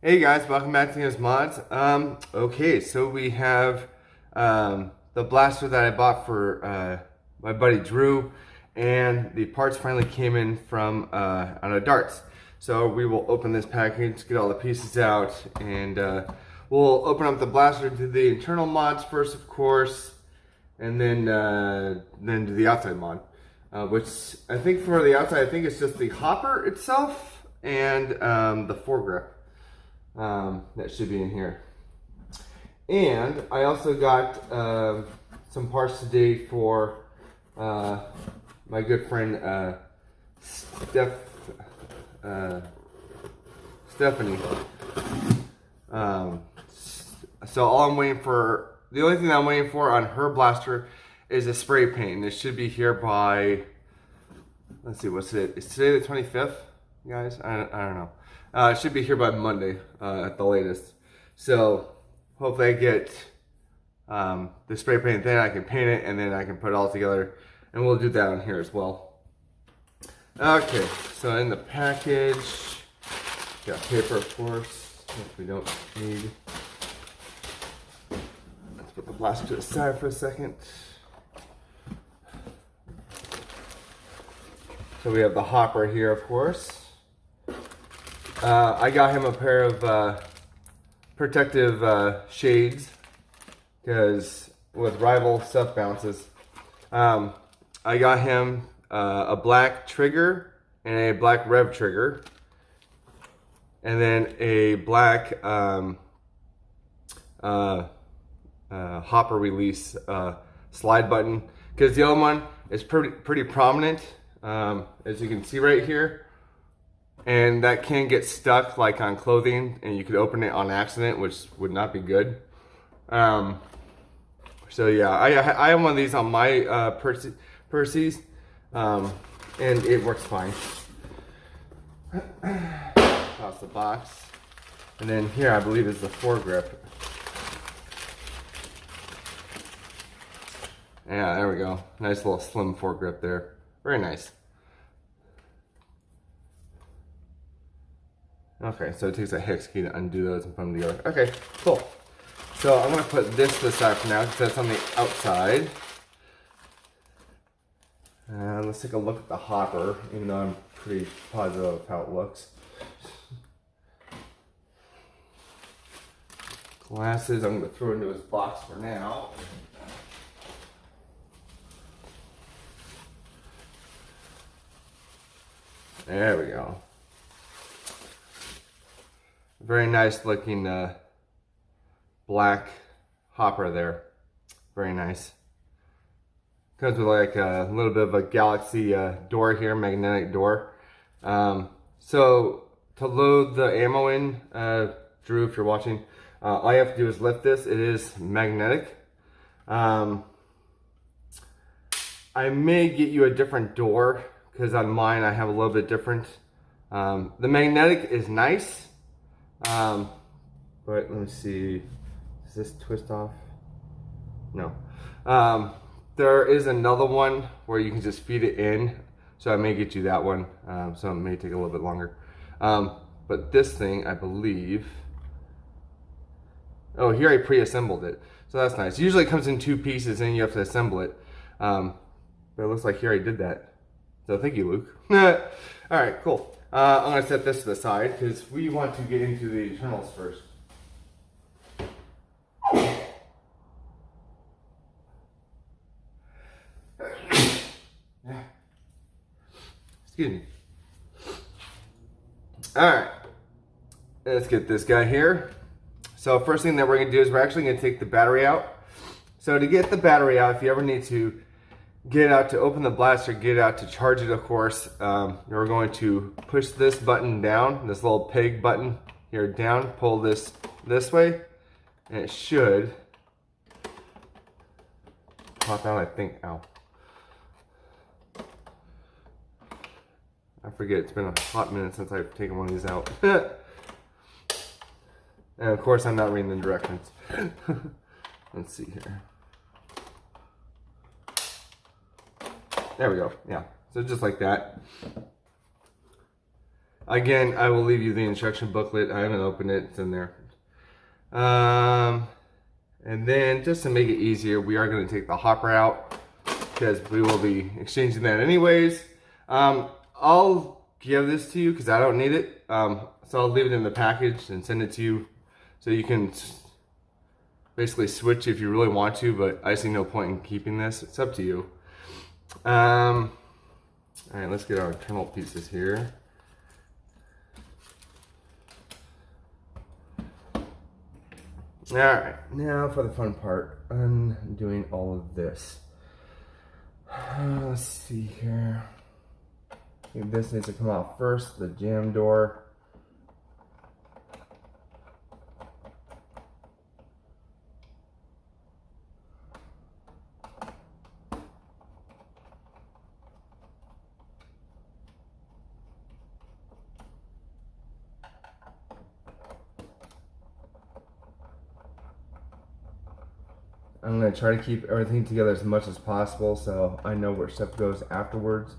Hey guys, welcome back to News Mods. Okay, so we have the blaster that I bought for my buddy Drew, and the parts finally came in from OutofDarts. So we will open this package, get all the pieces out, and we'll open up the blaster, do the internal mods first, of course, and then do the outside mod. Which I think for the outside, I think it's just the hopper itself and the foregrip. That should be in here. And I also got some parts today for my good friend Stephanie. So all I'm waiting for, the only thing that I'm waiting for on her blaster is a spray paint. It should be here by, let's see, what's it? It's today the 25th, guys? I don't know. It should be here by Monday at the latest. So hopefully I get the spray paint, then I can paint it, and then I can put it all together. And we'll do that on here as well. Okay, so in the package, got paper, of course, which we don't need. Let's put the blaster to the side for a second. So we have the hopper here, of course. I got him a pair of protective shades because with rival stuff bounces. I got him a black trigger and a black rev trigger, and then a black hopper release slide button, because the other one is pretty prominent, as you can see right here. And that can get stuck like on clothing, and you could open it on accident, which would not be good. So yeah, I have one of these on my Perses, and it works fine. Toss the box, and then here I believe is the foregrip. Yeah, there we go. Nice little slim foregrip there. Very nice. Okay, so it takes a hex key to undo those and put them together. Okay, cool. So I'm gonna put this to the side for now because that's on the outside. And let's take a look at the hopper, even though I'm pretty positive of how it looks. Glasses, I'm gonna throw into his box for now. There we go. Very nice looking black hopper there. Very nice. Comes with like a little bit of a galaxy door here, magnetic door. So to load the ammo in, Drew, if you're watching, all you have to do is lift this. It is magnetic. I may get you a different door because on mine I have a little bit different. The magnetic is nice. But let me see, does this twist off? No. There is another one where you can just feed it in, so I may get you that one, so it may take a little bit longer. But this thing, I believe, oh, here I pre-assembled it, so that's nice. Usually it comes in two pieces and you have to assemble it, but it looks like here I did that, so thank you, Luke. Alright, cool. I'm going to set this to the side because we want to get into the internals first. Excuse me. Alright, let's get this guy here. So first thing that we're going to do is we're actually going to take the battery out. So to get the battery out, if you ever need to get it out to open the blaster, get it out to charge it, of course, you're going to push this button down, this little peg button here down, pull this way, and it should pop out, I think. Ow. I forget, it's been a hot minute since I've taken one of these out. And of course I'm not reading the directions. Let's see here. There we go, yeah. So just like that. Again, I will leave you the instruction booklet. I haven't opened it, it's in there. And then just to make it easier, we are going to take the hopper out because we will be exchanging that anyways. I'll give this to you because I don't need it. So I'll leave it in the package and send it to you so you can basically switch if you really want to, but I see no point in keeping this. It's up to you. All right, let's get our internal pieces here. All right, now for the fun part, undoing all of this. Let's see here. I think this needs to come out first, the jam door. I'm going to try to keep everything together as much as possible so I know where stuff goes afterwards.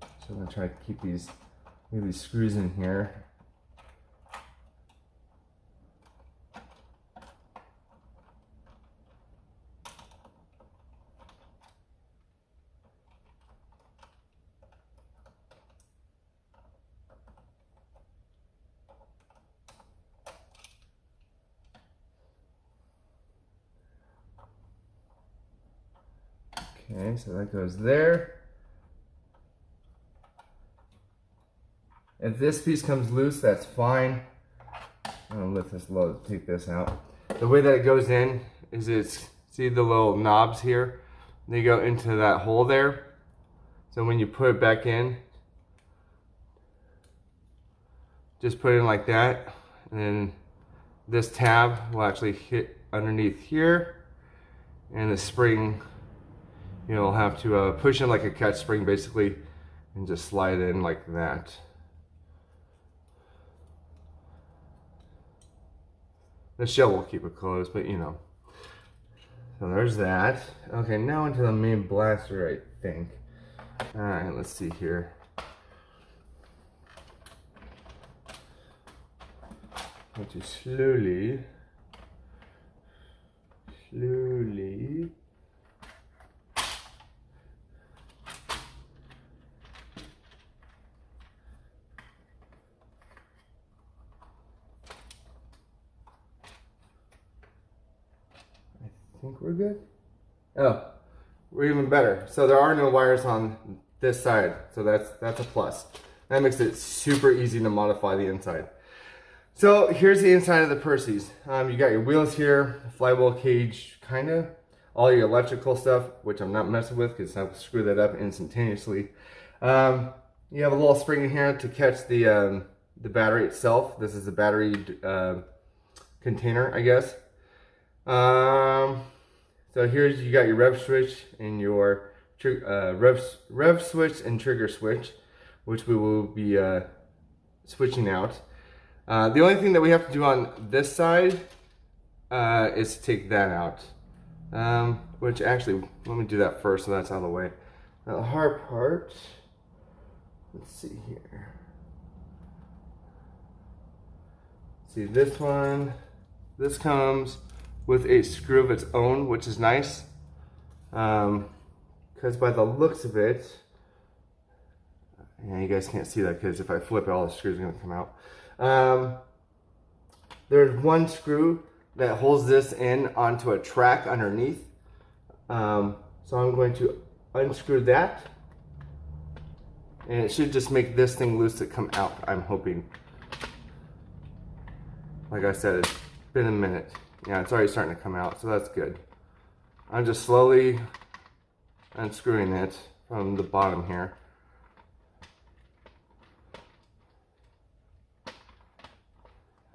So I'm going to try to keep these screws in here. Okay, so that goes there. If this piece comes loose, that's fine. I'm gonna lift this load, take this out. The way that it goes in is see the little knobs here? They go into that hole there. So when you put it back in, just put it in like that. And then this tab will actually hit underneath here. And the spring, you'll have to push in like a catch spring basically and just slide in like that. The shell will keep it closed, but you know. So there's that. Okay, now into the main blaster, I think. All right, let's see here. Have to slowly. I think we're good. Oh, we're even better. So there are no wires on this side, so that's a plus. That makes it super easy to modify the inside. So here's the inside of the Perses. You got your wheels here, flywheel cage, kinda. All your electrical stuff, which I'm not messing with because I'll screw that up instantaneously. You have a little spring in here to catch the battery itself. This is the battery container, I guess. So here's, you got your rev switch and your rev switch and trigger switch, which we will be switching out. The only thing that we have to do on this side is to take that out. Which actually, let me do that first so that's out of the way. Now the hard part, let's see here. See this one, this comes with a screw of its own, which is nice. Because by the looks of it, yeah, you guys can't see that because if I flip it, all the screws are gonna come out. There's one screw that holds this in onto a track underneath. So I'm going to unscrew that. And it should just make this thing loose to come out, I'm hoping. Like I said, it's been a minute. Yeah, it's already starting to come out, so that's good. I'm just slowly unscrewing it from the bottom here.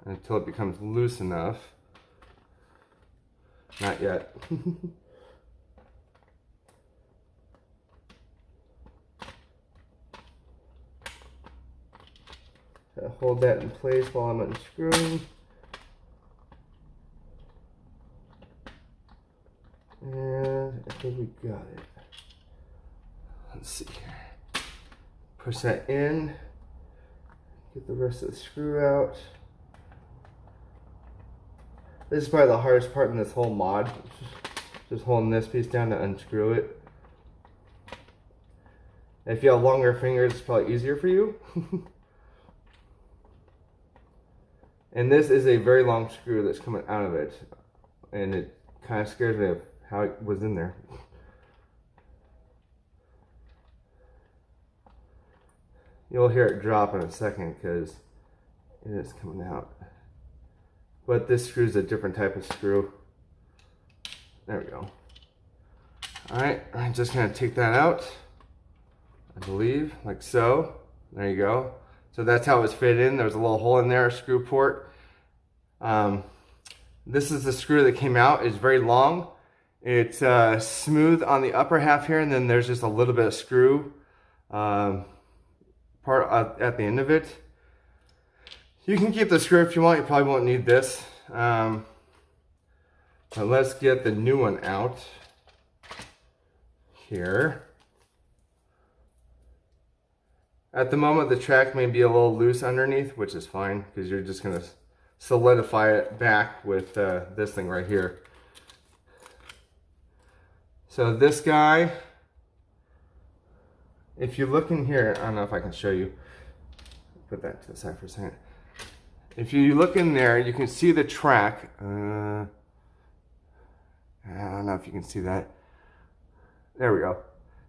Until it becomes loose enough. Not yet. Hold that in place while I'm unscrewing. And I think we got it. Let's see here. Push that in. Get the rest of the screw out. This is probably the hardest part in this whole mod. Just holding this piece down to unscrew it. If you have longer fingers, it's probably easier for you. And this is a very long screw that's coming out of it. And it kind of scares me of how it was in there. You'll hear it drop in a second because it is coming out. But this screw is a different type of screw. There we go. Alright, I'm just going to take that out. I believe, like so. There you go. So that's how it was fit in. There's a little hole in there, a screw port. This is the screw that came out. It's very long. It's smooth on the upper half here, and then there's just a little bit of screw part at the end of it. You can keep the screw if you want. You probably won't need this. But let's get the new one out here. At the moment, the track may be a little loose underneath, which is fine because you're just going to solidify it back with this thing right here. So this guy, if you look in here, I don't know if I can show you. Put that to the side for a second. If you look in there, you can see the track. I don't know if you can see that. There we go.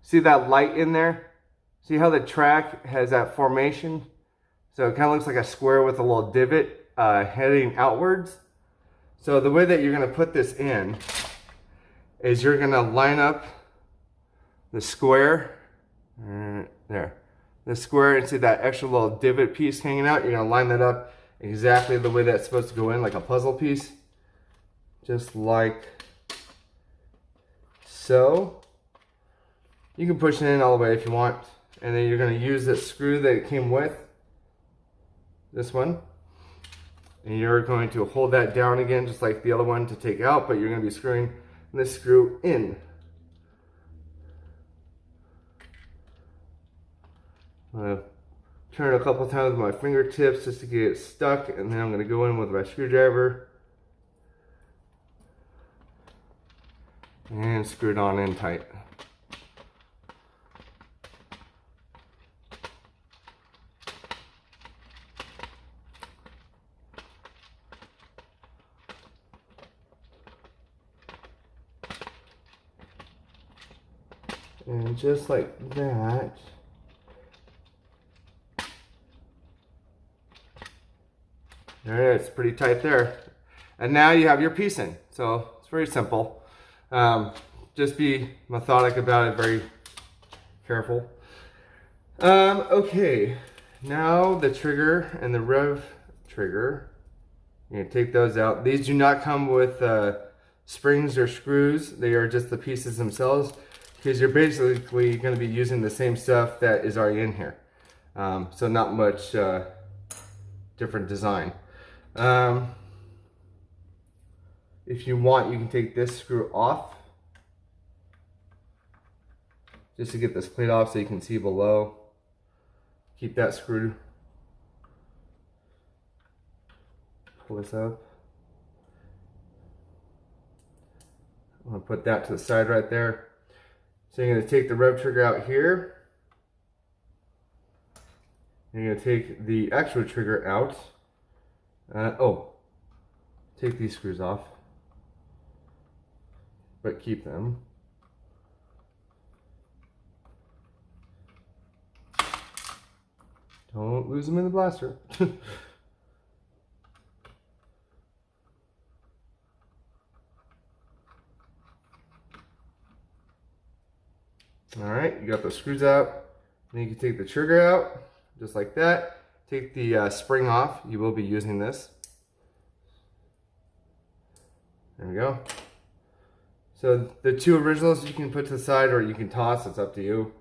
See that light in there? See how the track has that formation? So it kind of looks like a square with a little divot heading outwards. So the way that you're going to put this in is you're going to line up the square. There. The square, and see that extra little divot piece hanging out? You're going to line that up exactly the way that's supposed to go in, like a puzzle piece. Just like so. You can push it in all the way if you want. And then you're going to use this screw that it came with, this one, and you're going to hold that down again just like the other one to take out, but you're going to be screwing this screw in. I'm going to turn it a couple times with my fingertips just to get it stuck, and then I'm going to go in with my screwdriver and screw it on in tight. And just like that, there it is, pretty tight there. And now you have your piece in. So it's very simple. Just be methodic about it, very careful. Okay, now the trigger and the rev trigger. You're gonna take those out. These do not come with springs or screws. They are just the pieces themselves, because you're basically going to be using the same stuff that is already in here. So not much different design. If you want, you can take this screw off, just to get this plate off so you can see below. Keep that screwed. Pull this up. I'm going to put that to the side right there. So you're going to take the rev trigger out here. You're going to take the actual trigger out. Take these screws off, but keep them. Don't lose them in the blaster. Alright, you got the screws out. Then you can take the trigger out, just like that. Take the spring off. You will be using this. There we go. So the two originals you can put to the side or you can toss, it's up to you.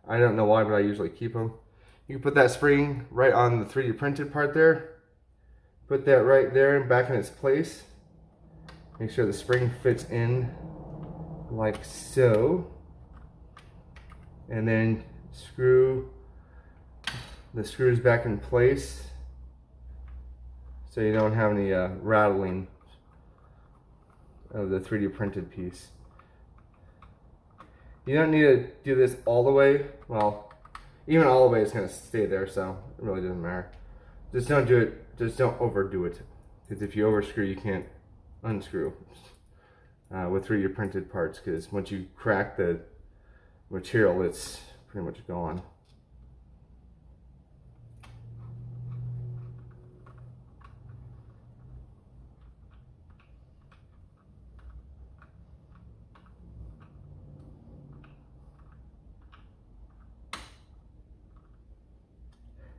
I don't know why, but I usually keep them. You can put that spring right on the 3D printed part there. Put that right there and back in its place. Make sure the spring fits in like so. And then screw the screws back in place so you don't have any rattling of the 3D printed piece. You don't need to do this all the way. Well, even all the way is going to stay there, so it really doesn't matter. Just don't do it, just don't overdo it. Because if you overscrew, you can't unscrew with 3D printed parts, because once you crack the material, it's pretty much gone.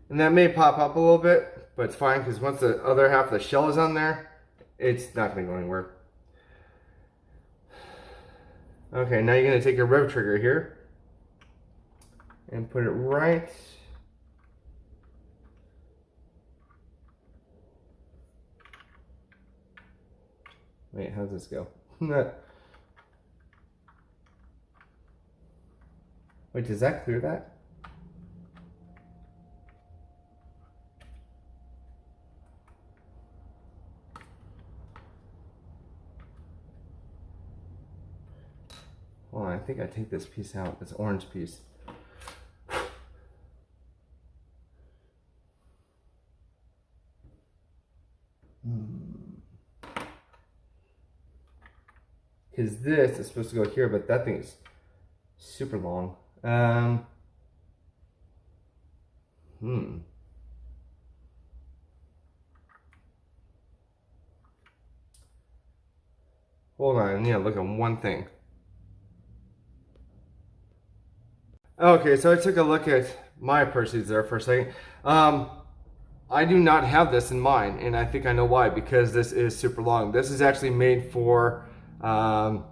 And that may pop up a little bit, but it's fine because once the other half of the shell is on there, it's not going to go anywhere. Okay, now you're going to take your rev trigger here and put it right wait, how's this go? Wait, does that clear that? Hold on, I think I take this piece out, this orange piece. Because this is supposed to go here, but that thing is super long. Hold on, I need to look at one thing. Okay, so I took a look at my Perses there for a second. I do not have this in mind, and I think I know why, because this is super long. This is actually made for the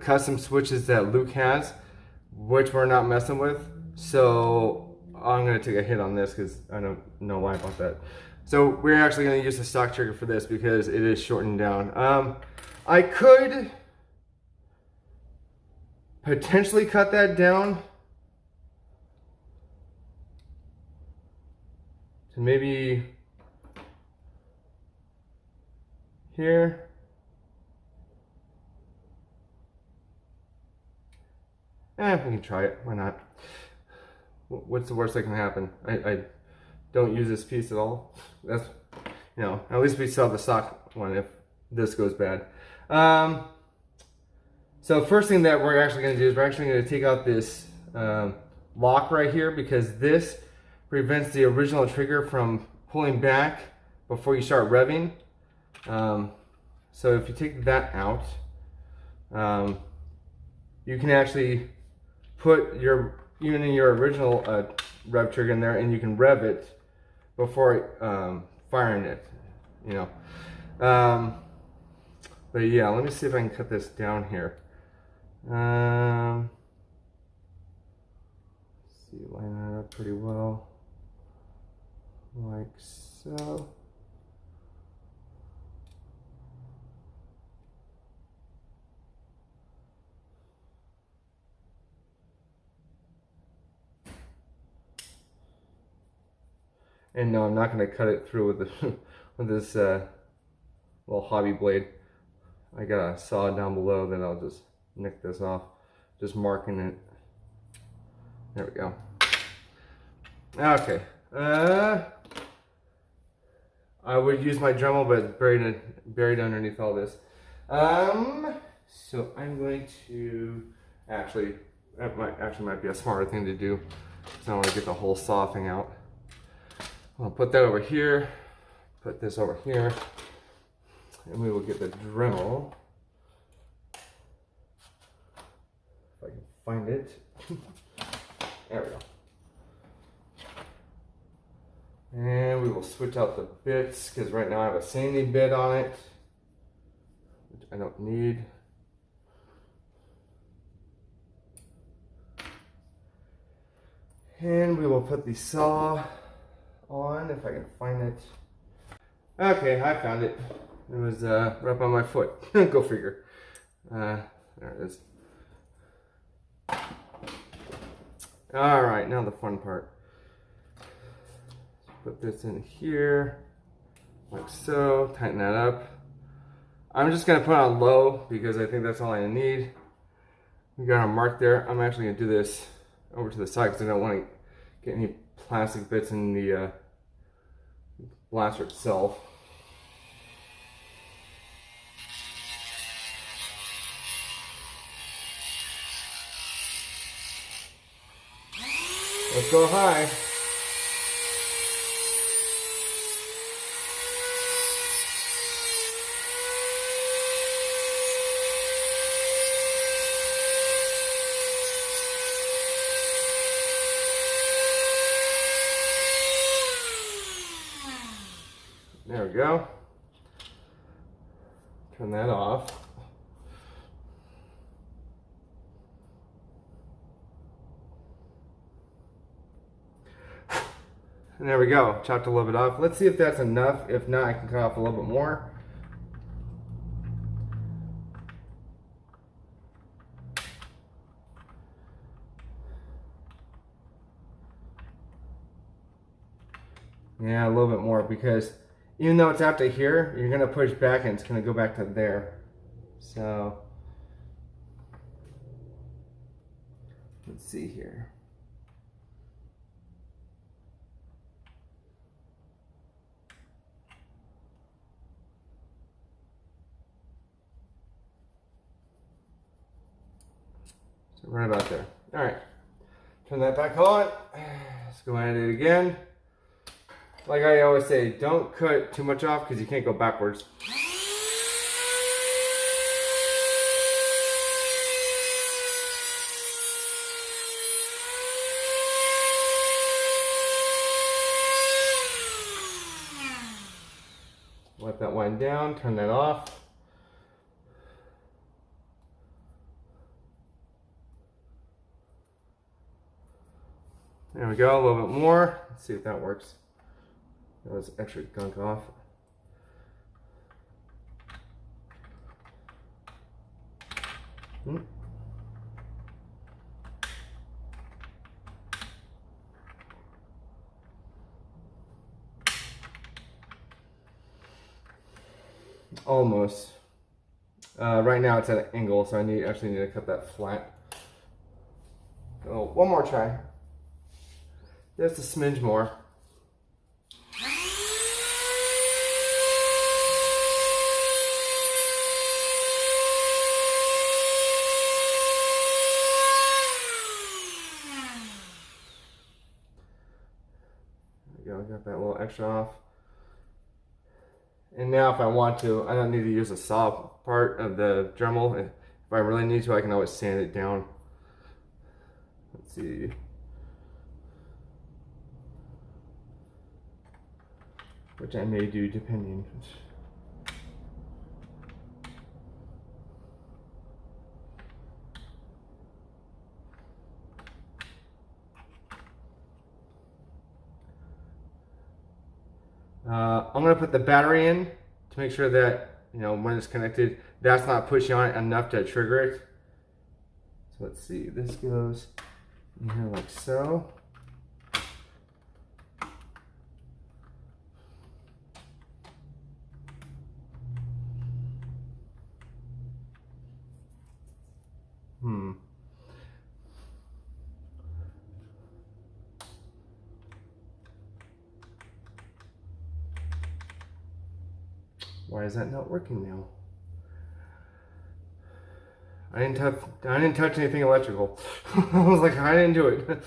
custom switches that Luke has, which we're not messing with. So I'm going to take a hit on this because I don't know why about that. So we're actually going to use the stock trigger for this because it is shortened down. I could potentially cut that down to maybe here. We can try it. Why not? What's the worst that can happen? I don't use this piece at all. That's, you know, at least we still have the stock one if this goes bad. So first thing that we're actually going to do is we're actually going to take out this lock right here, because this prevents the original trigger from pulling back before you start revving. So if you take that out, you can actually put even in your original rev trigger in there, and you can rev it before firing it, you know. But yeah, let me see if I can cut this down here. Let's see, line that up pretty well, like so. And no, I'm not going to cut it through with the with this little hobby blade. I got a saw down below that I'll just nick this off, just marking it. There we go. Okay. I would use my Dremel, but it's buried underneath all this. So I'm going to actually, that might be a smarter thing to do. So I want to get the whole saw thing out. I'll put that over here, put this over here, and we will get the Dremel. If I can find it. There we go. And we will switch out the bits, because right now I have a sanding bit on it, which I don't need. And we will put the saw on, if I can find it. Okay, I found it. It was right up on my foot. Go figure. There it is. Alright, now the fun part. Put this in here, like so, tighten that up. I'm just gonna put it on low because I think that's all I need. We got a mark there. I'm actually gonna do this over to the side because I don't want to get any plastic bits in the blaster itself. Let's go high. There we go. Turn that off. And there we go. Chopped a little bit off. Let's see if that's enough. If not, I can cut off a little bit more. Yeah, a little bit more, because even though it's out to here, you're gonna push back and it's gonna go back to there. So let's see here. So right about there. All right, turn that back on. Let's go at it again. Like I always say, don't cut too much off because you can't go backwards. Let that wind down, turn that off. There we go, a little bit more. Let's see if that works. That was extra gunk off. Almost. Right now it's at an angle, so I actually need to cut that flat. Oh, one more try. Just a smidge more. There we go, got that little extra off. And now if I want to, I don't need to use a saw part of the Dremel. If I really need to, I can always sand it down. Let's see. Which I may do depending. I'm going to put the battery in to make sure that, you know, when it's connected, that's not pushing on it enough to trigger it. So let's see, this goes in here like so. Why is that not working now? I didn't touch anything electrical. I was like, I didn't do it.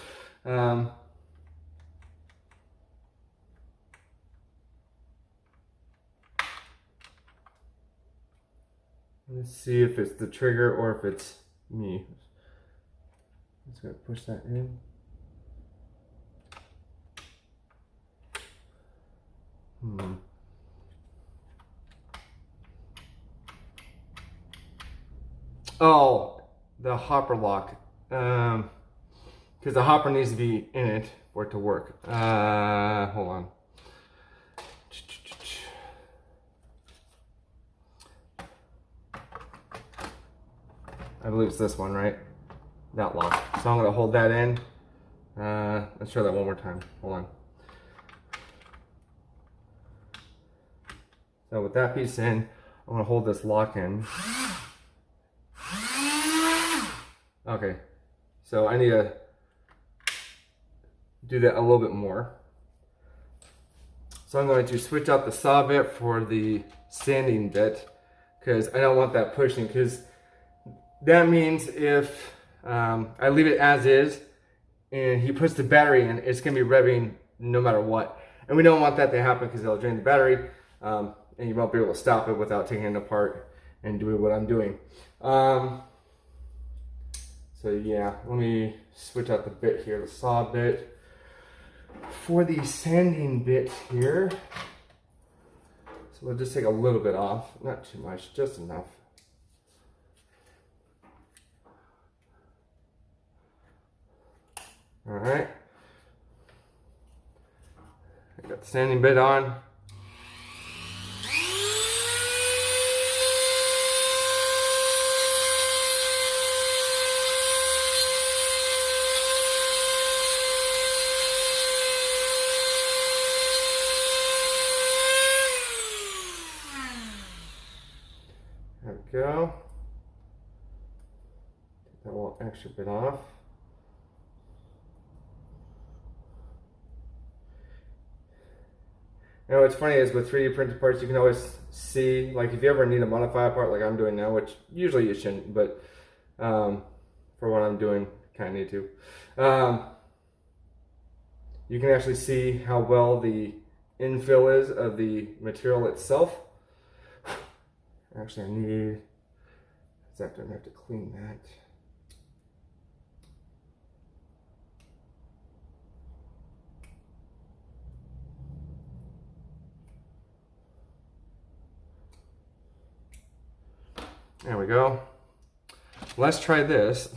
Let's see if it's the trigger or if it's me. Just gonna push that in. Oh, the hopper lock. Because the hopper needs to be in it for it to work. Hold on. I believe it's this one, right? That lock. So I'm going to hold that in. Let's try that one more time. Hold on. So with that piece in, I'm gonna hold this lock in. Okay, so I need to do that a little bit more. So I'm going to switch out the saw bit for the sanding bit because I don't want that pushing, because that means if I leave it as is and he puts the battery in, it's gonna be revving no matter what. And we don't want that to happen because it'll drain the battery and you won't be able to stop it without taking it apart and doing what I'm doing. So yeah, let me switch out the bit here, the saw bit. For the sanding bit here, so we'll just take a little bit off, not too much, just enough. All right, I got the sanding bit on. There we go. Take that little extra bit off. You know, what's funny is with 3D printed parts, you can always see, like if you ever need to modify a part like I'm doing now, which usually you shouldn't, but for what I'm doing, kind of need to. You can actually see how well the infill is of the material itself. Actually, I need, I have to clean that. There we go. Let's try this.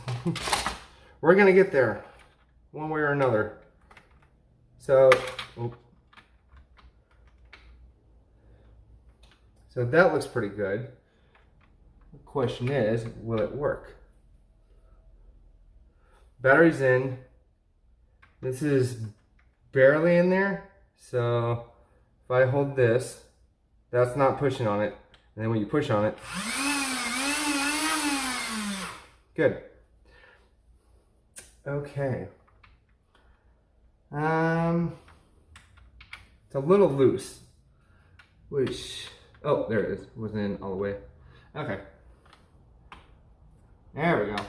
We're gonna get there, one way or another. So that looks pretty good. The question is, will it work? Battery's in. This is barely in there. So if I hold this, that's not pushing on it. And then when you push on it, good. Okay. It's a little loose, which, oh, there it is. It wasn't in all the way. Okay. There we go.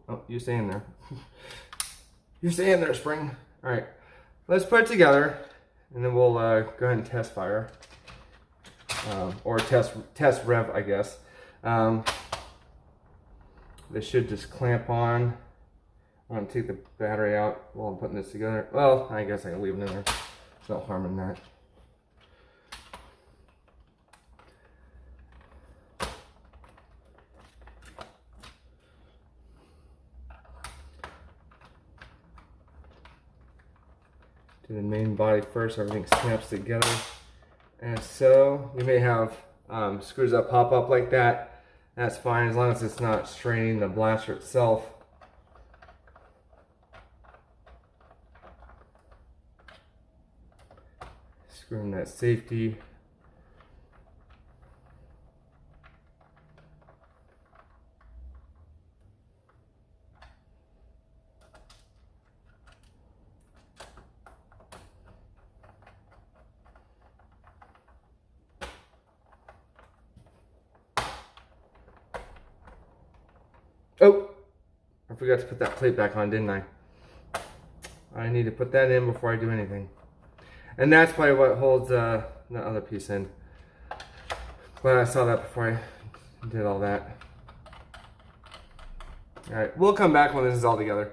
Oh, you stay in there. You stay in there, spring. All right. Let's put it together, and then we'll go ahead and test fire. Or test rev, I guess. This should just clamp on. I'm gonna take the battery out while I'm putting this together. Well, I guess I can leave it in there. There's no harm in that. Do the main body first, everything snaps together. And so you may have screws that pop up like that. That's fine as long as it's not straining the blaster itself. Screw in that safety. Oh, I forgot to put that plate back on, didn't I? I need to put that in before I do anything. And that's probably what holds the other piece in. Glad I saw that before I did all that. All right, we'll come back when this is all together.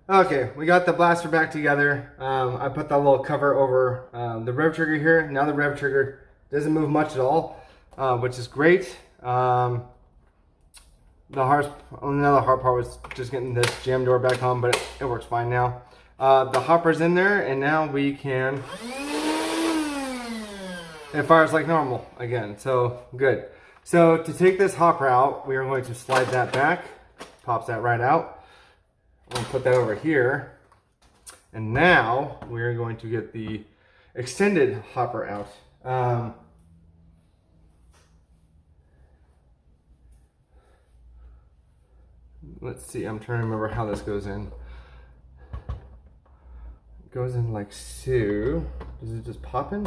Okay, we got the blaster back together. I put that little cover over the rev trigger here. Now the rev trigger doesn't move much at all, which is great. Another hard part was just getting this jam door back on, but it works fine now. The hopper's in there, and now we can, it fires like normal again, so good. So to take this hopper out, we are going to slide that back, pops that right out. We'll put that over here, and now we're going to get the extended hopper out. Let's see, I'm trying to remember how this goes in. It goes in like so. Does it just pop in?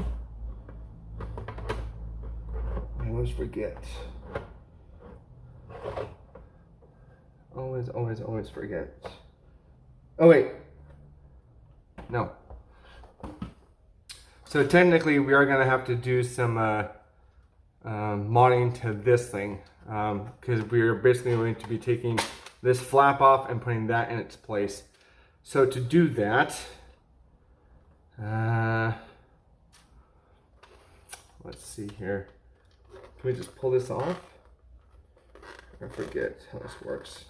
I always forget. Always forget. Oh wait. No. So technically we are gonna have to do some modding to this thing. Because we are basically going to be taking this flap off and putting that in its place. So to do that, let's see here. Can we just pull this off? I forget how this works.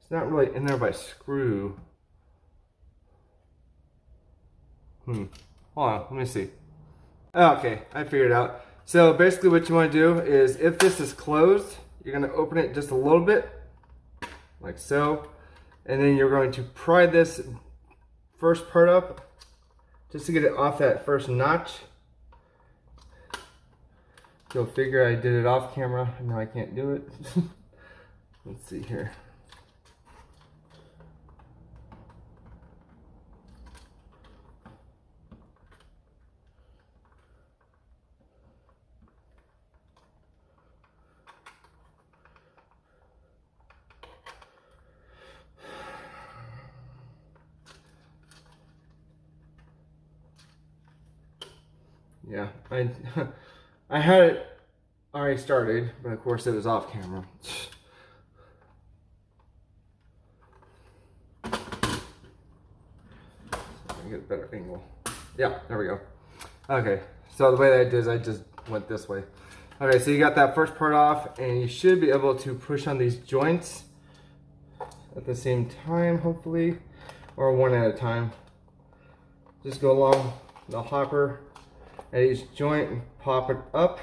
It's not really in there by screw. Hold on, let me see. Okay, I figured it out. So basically what you want to do is, if this is closed, you're going to open it just a little bit, like so. And then you're going to pry this first part up, just to get it off that first notch. You'll figure I did it off camera, and now I can't do it. Let's see here. Yeah, I had it already started, but of course it was off camera. So I get a better angle. Yeah, there we go. Okay, so the way that I did is I just went this way. Okay, so you got that first part off, and you should be able to push on these joints at the same time, hopefully, or one at a time. Just go along the hopper at each joint and pop it up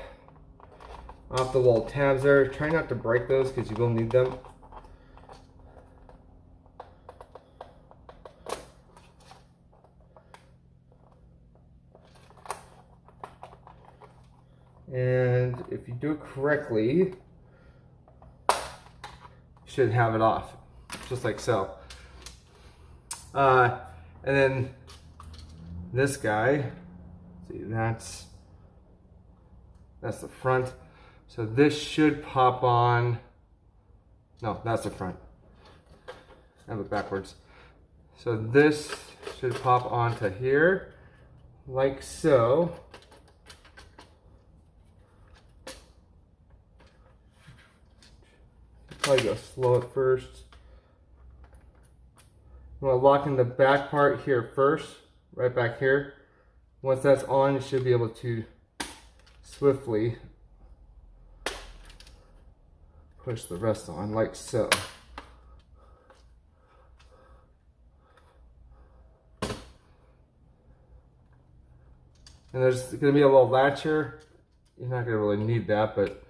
off the little tabs there. Try not to break those because you will need them. And if you do it correctly, you should have it off, just like so. And then this guy, see, that's the front. So this should pop on. No, that's the front. I have it backwards. So this should pop onto here, like so. Probably go slow at first. You want to lock in the back part here first, right back here. Once that's on, you should be able to swiftly push the rest on, like so. And there's going to be a little latch here. You're not going to really need that, but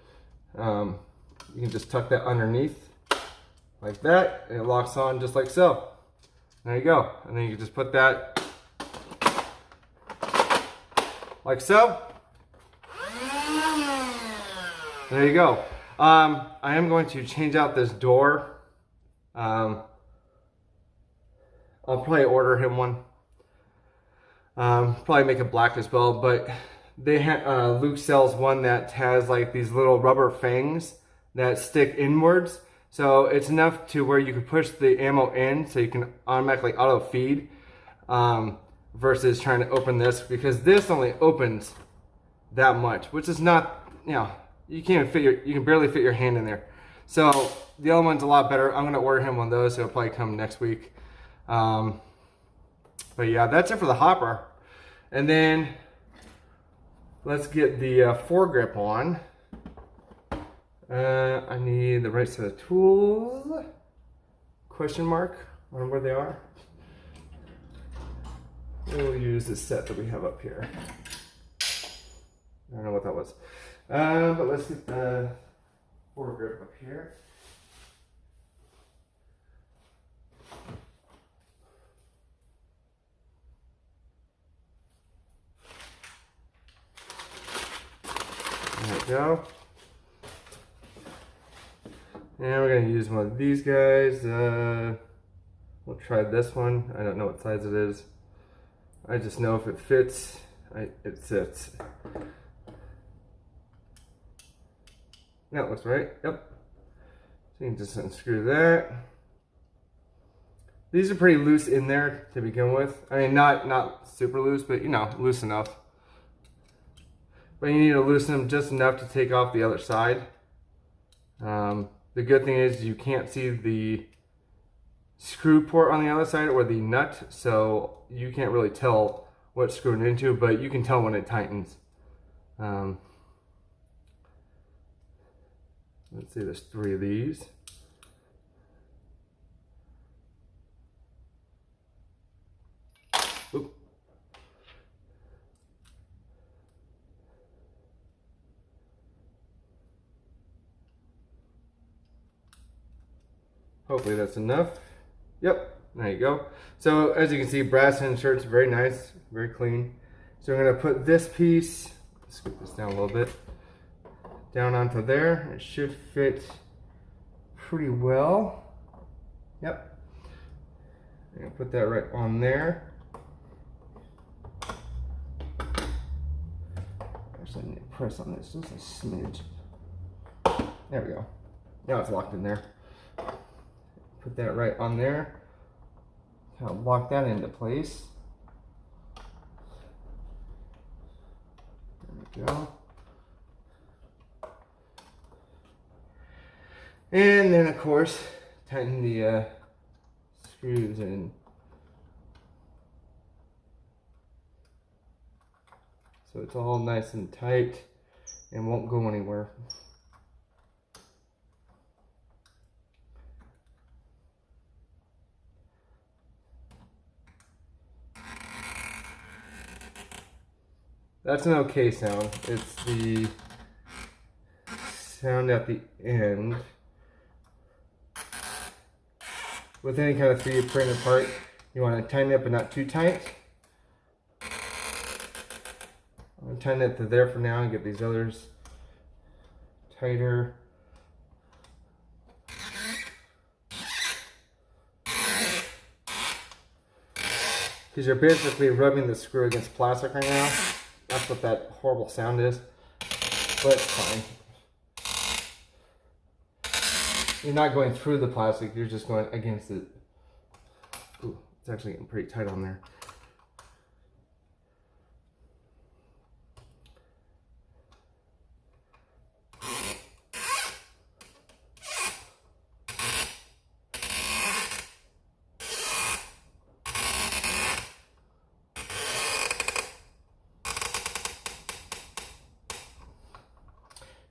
you can just tuck that underneath like that, and it locks on just like so. There you go. And then you can just put that like so. There you go. I am going to change out this door. I'll probably order him one. Probably make it black as well, but they Luke sells one that has like these little rubber fangs that stick inwards. So it's enough to where you can push the ammo in so you can automatically auto feed, versus trying to open this, because this only opens that much, which is not, you know, you can't fit you can barely fit your hand in there. So the other one's a lot better. I'm gonna order him one of those, so it'll probably come next week. But yeah, that's it for the hopper. And then let's get the foregrip on. I need the right set of tools. Question mark on where they are. We'll use this set that we have up here. I don't know what that was. But let's get the foregrip up here. There we go. And we're going to use one of these guys. We'll try this one. I don't know what size it is. I just know if it fits, it sits. That looks right. Yep. So you can just unscrew that. These are pretty loose in there to begin with. I mean, not super loose, but you know, loose enough. But you need to loosen them just enough to take off the other side. The good thing is you can't see the screw port on the other side or the nut, so you can't really tell what's screwed into, but you can tell when it tightens. Let's see, there's 3 of these. Oop. Hopefully that's enough. Yep, there you go. So as you can see, brass insert's very nice, very clean. So I'm gonna put this piece, scoop this down a little bit, down onto there. It should fit pretty well. Yep. I'm gonna put that right on there. Actually, I need to press on this just a smidge. There we go. Now it's locked in there. Put that right on there. Kind of lock that into place. There we go. And then of course, tighten the screws in. So it's all nice and tight and won't go anywhere. That's an okay sound. It's the sound at the end. With any kind of 3D printed part, you want to tighten it up but not too tight. I'm going to tighten it to there for now and get these others tighter. Because you're basically rubbing the screw against plastic right now. That's what that horrible sound is. But it's fine. You're not going through the plastic, you're just going against it. Ooh, it's actually getting pretty tight on there.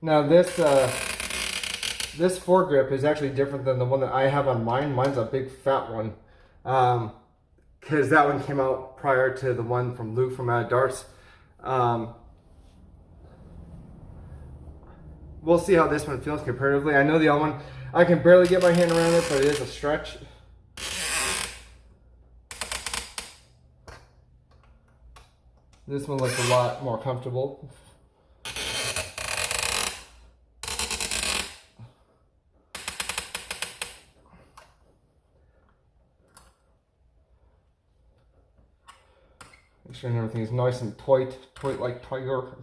Now this foregrip is actually different than the one that I have on mine. Mine's a big fat one, because that one came out prior to the one from Luke from OutofDarts. We'll see how this one feels comparatively. I know the other one, I can barely get my hand around it, but it is a stretch. This one looks a lot more comfortable. Make sure everything's nice and tight like tiger.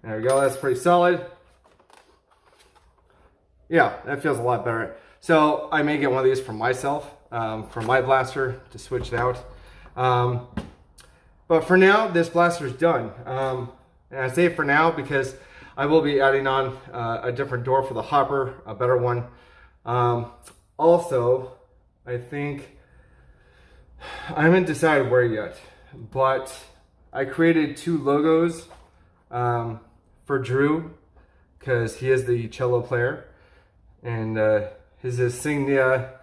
There we go, that's pretty solid. Yeah, that feels a lot better. So I may get one of these for myself, for my blaster, to switch it out. But for now, this blaster's done. And I say for now because I will be adding on a different door for the hopper, a better one. Also, I think, I haven't decided where yet, but I created 2 logos for Drew, because he is the cello player, and his insignia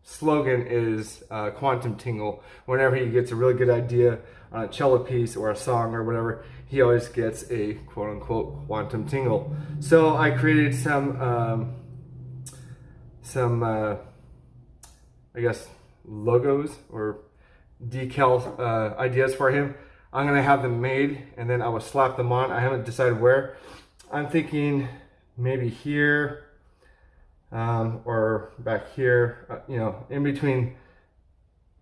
slogan is quantum tingle. Whenever he gets a really good idea on a cello piece or a song or whatever, he always gets a quote-unquote quantum tingle. So I created some I guess logos or decal ideas for him. I'm gonna have them made and then I will slap them on. I haven't decided where. I'm thinking maybe here or back here, you know, in between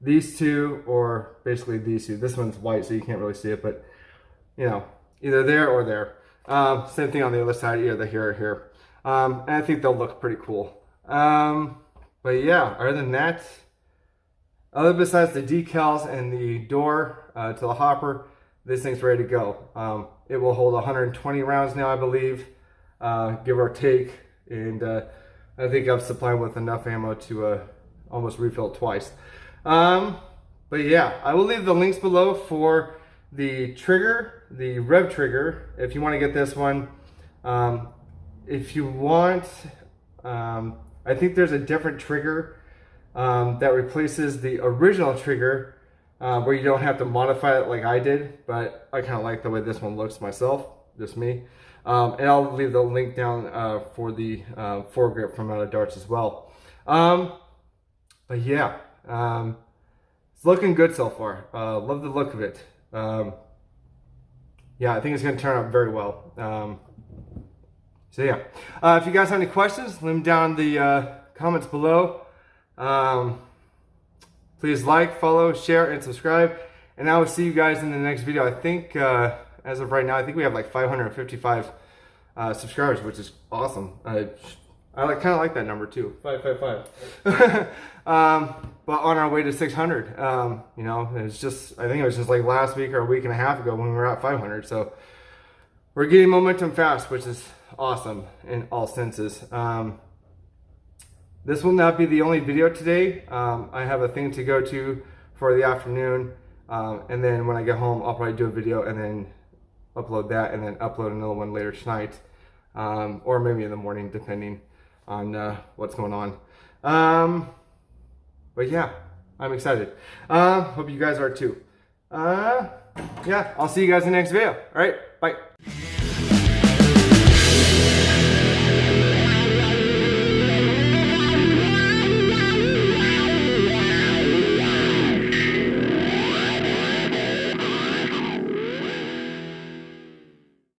these two, or basically these two. This one's white, so you can't really see it, but you know, either there or there. Same thing on the other side, either here or here. And I think they'll look pretty cool. But yeah, other than that, other besides the decals and the door to the hopper, this thing's ready to go. It will hold 120 rounds now, I believe, give or take, and I think I've supplied with enough ammo to almost refill it twice. But yeah, I will leave the links below for the trigger, the rev trigger, if you want to get this one. If you want, I think there's a different trigger that replaces the original trigger, where you don't have to modify it like I did, but I kind of like the way this one looks myself, just me. And I'll leave the link down for the foregrip from OutofDarts as well. But yeah, it's looking good so far. Love the look of it. Yeah, I think it's going to turn out very well. So yeah, if you guys have any questions, leave them down in the comments below. Please like, follow, share, and subscribe. And I will see you guys in the next video. I think, as of right now, I think we have like 555 subscribers, which is awesome. I kind of like that number too, 555. But on our way to 600, you know, it's just, I think it was just like last week or a week and a half ago when we were at 500. So we're getting momentum fast, which is awesome in all senses. This will not be the only video today. I have a thing to go to for the afternoon. And then when I get home, I'll probably do a video and then upload that and then upload another one later tonight. Or maybe in the morning, depending on what's going on. But yeah, I'm excited. Hope you guys are too. Yeah, I'll see you guys in the next video. All right.